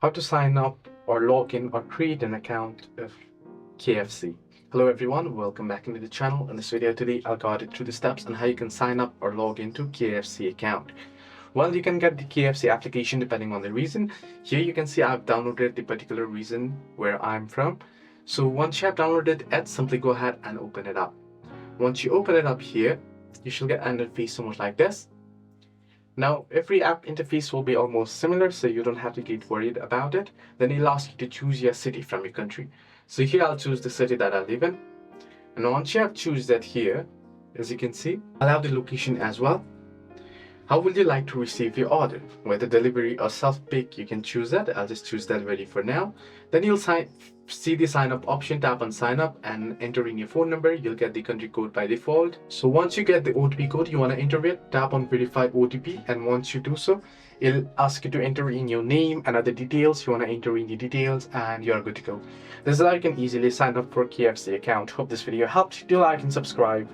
How to sign up or log in or create an account of KFC. Hello everyone, welcome back into the channel. In this video today, I'll guide you through the steps on how you can sign up or log into KFC account. Well, you can get the KFC application depending on the region. Here you can see I've downloaded the particular region where I'm from. So once you have downloaded it, simply go ahead and open it up. Once you open it up here, you should get an interface somewhat like this. Now, every app interface will be almost similar, so you don't have to get worried about it. Then it'll ask you to choose your city from your country. So here I'll choose the city that I live in. And once you have choose that here, as you can see, I'll have the location as well. How would you like to receive your order? Whether delivery or self-pick, you can choose that. I'll just choose delivery for now. Then you'll see the sign up option, tap on sign up and enter in your phone number. You'll get the country code by default. So once you get the OTP code, you want to enter it, tap on verify OTP, and once you do so, it'll ask you to enter in your name and other details. You want to enter in the details and you're good to go. This is how you can easily sign up for a KFC account. Hope this video helped. Do like and subscribe.